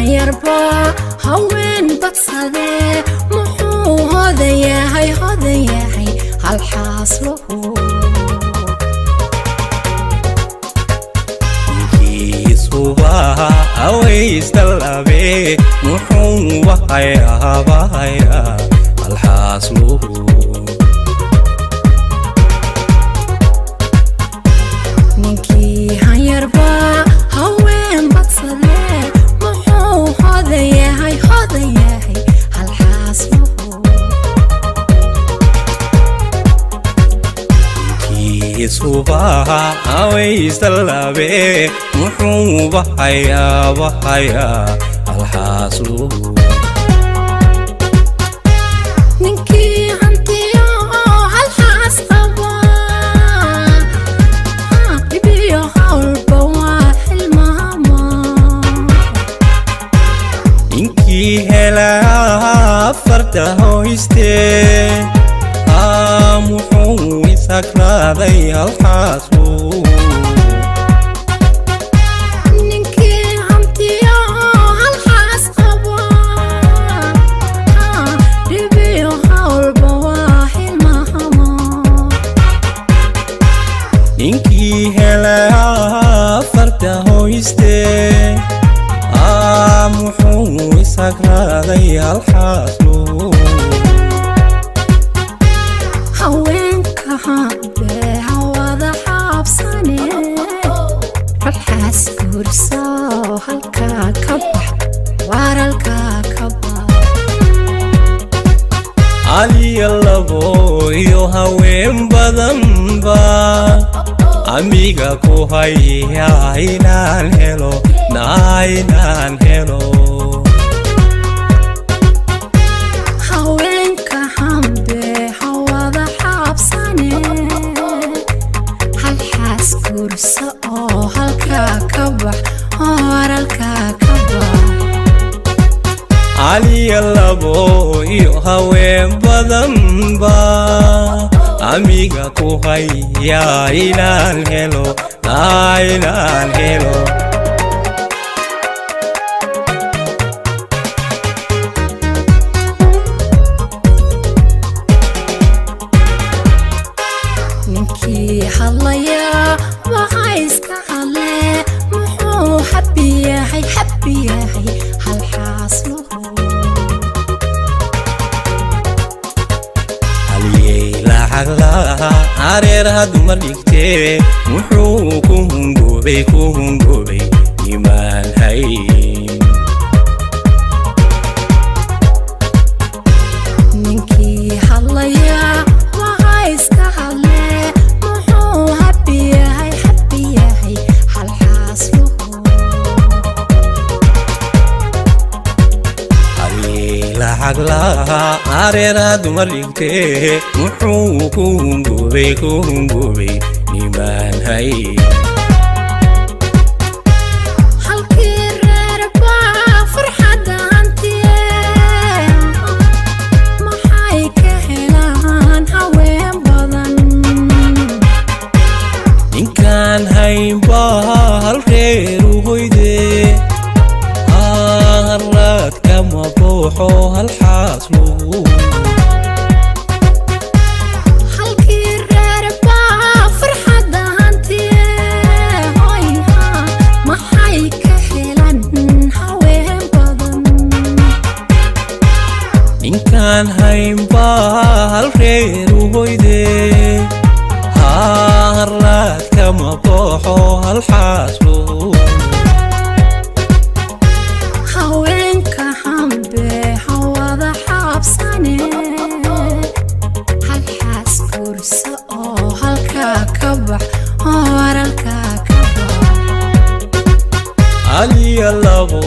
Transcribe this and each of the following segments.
هيربا هوين بتصدي محو هذا يا هي هل حاصله يسوبها أو يستلبي محو بحيا هل حاصله نكي هيربا هوين بتصدي محو هذا يا هي هل حاصله يسوبها أو يستلبي محو بحيا هل حاصله نكي هنتيو هل حاصله يبيو هول بواحل ماما إنكي هلا فرته يستي محو يسكرادي هل حاصله نكي هنتيو هل حاصله يبيو هول بواحل ماما إنكي هلا فرته يستي محو يسكرادي هل حاصله هوينك هابي هوادا حابساني رالحاس كورسو هالكا كبح وارالكا كبح علي اللبو iyo haween badan ba amiga ku haya inaan helo هوينك هابي هوادا حابساني هالحاس كورسو هالكا كبح وارالكا كبح علي اللبو iyo haween badan ba amiga ku haya inaan helo ninkii hadlaya waxaa iska hadle muxuu xabbi yahay hal xaasluhu haliyey lacag laha areeraha dumar dhigtee muxuu ku hungoobay imaan hayn ninkii hadlaya waxaa iska hadle muxuu xabbi yahay hal xaasluhu haliyey lacag laha areeraha dumar dhigtee muxuu ku hungoobay imaan hayn halkii reer baa farxadda hantiye maxay ka helaan haween badan ninkaan haynba hal reeru hoyde harlaad kama buuxo hal xaasluhu halkii reer baa farxadda hantiye maxay ka helaan haween badan ninkaan haynba hal reeru hoyde harlaad kama buuxo hal xaasluhu haweenka hambe hawada xaabsane hal xaas kurso oo halkaa ka bax waralkaa ka bax aliya labo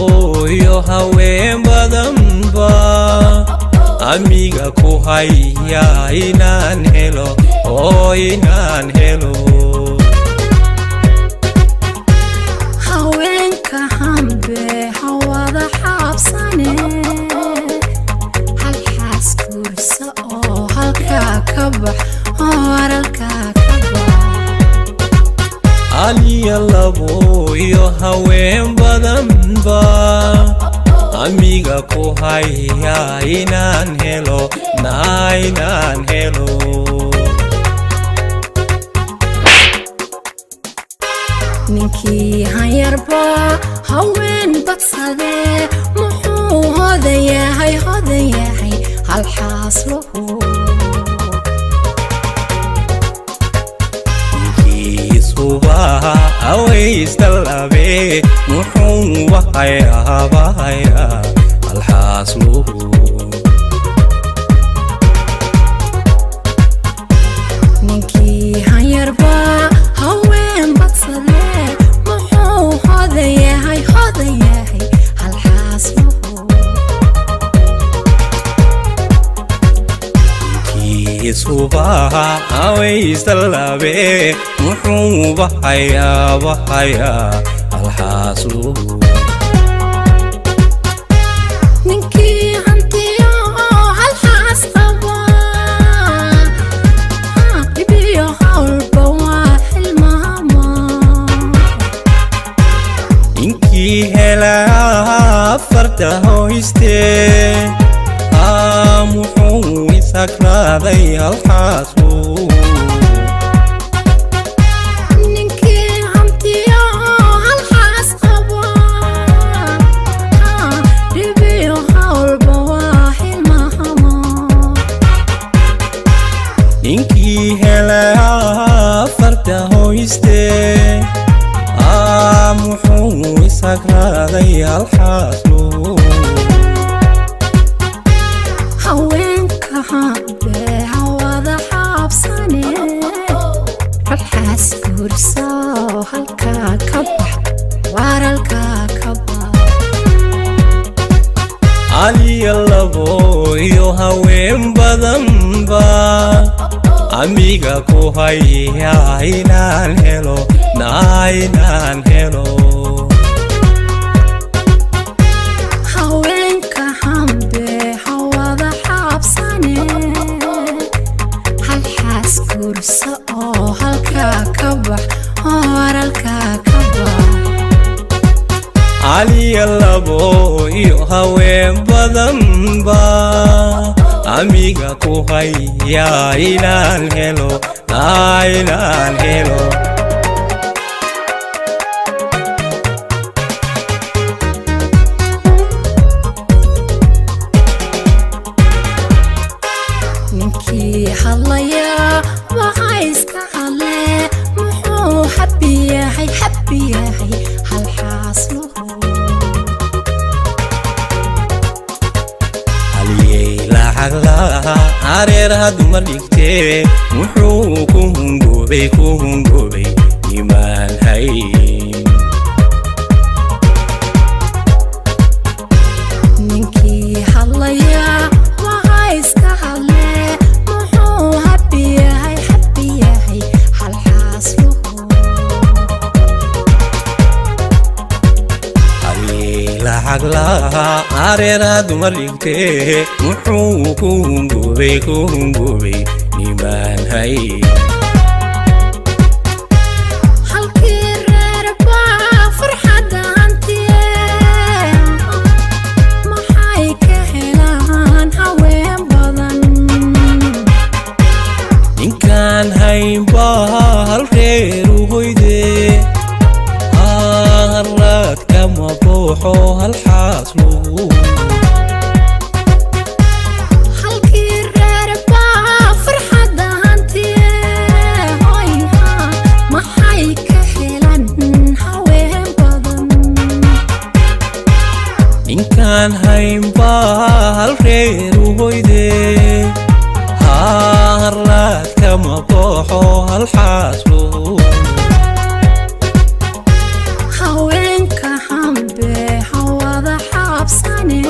iyo haween badan ba amiga ku haya inaan helo haweenka hambe hawada xaabsane hal xaas kurso oo halkaa ka bax waralkaa ka bax aliya labo iyo haween badan ba amiga ku haya inaan helo inaan helo ninkii hayarba haween badsade muxuu hodan yahay hal xaasluhu subaha awaystalabe muxuu wahaya hal xaasluhu ninkii hayarba haween badsade muxuu hodan yahay hal xaasluhu subaha awaystalabe muxuu wahaya hal xaasluhu ninkii hantiyo hal xaas qaba iyo hawlba waa xilmaama ninkii helaa farta hoyste muxuu isagraaday hal xaasluhu ninkii hantiyo hal xaas qaba iyo hawlba waa xilmaama ninkii helaa farta hoyste muxuu isagraaday hal xaasluhu haweenka habe hawada xaabsane halxaas guurso halkaa ka bax waaralkaa ka bax aliya labo iyo haween badanba amiga ku haya inaan helo inaan helo haweenka hambe hawada xaabsane halxaas guurso oo halkaa ka bax waaralkaa ka bax aliya labo iyo haween badanba amiga ku haya inaan helo inaan helo ninkii hadlaya waxaa iska hadle muxuu habi yahay hal xaasluhu haliyey lacag laha areeraha dumar dhigtee muxuu ku hungoobay nimaan hayn ninkii hadlaya waxaa iska hadle muxuu habi yahay hal xaasluhu haliyey lacag laha areeraha dumar dhigtee muxuu ku hungoobay nimaan hayn halkii reer baa farxadda hantiye maxay ka helaan haween badan ninkaan haynba hal reeru hoyde harlaad kama booxo hal xaasluhu halkii reer baa farxadda hantiye maxay ka helaan haween badan ninkaan haynba hal reeru hoyde harlaad kama booxo hal xaasluhu haweenka hambe hawada xaabsane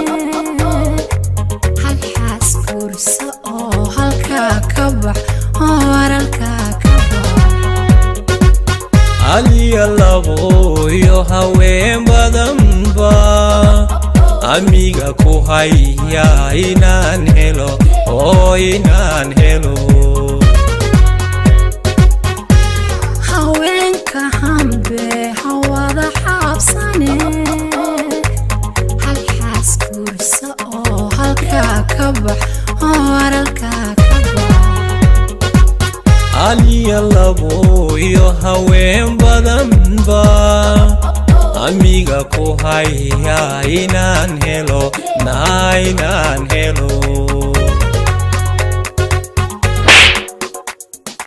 halxaas guurso oo halkaa ka bax waaralkaa ka bax aliya labo iyo haween badanba amiga ku haya inaan helo inaan helo haweenka hambe hawada xaabsane halxaas iyo labo iyo haween badanba amiga ku haya inaan helo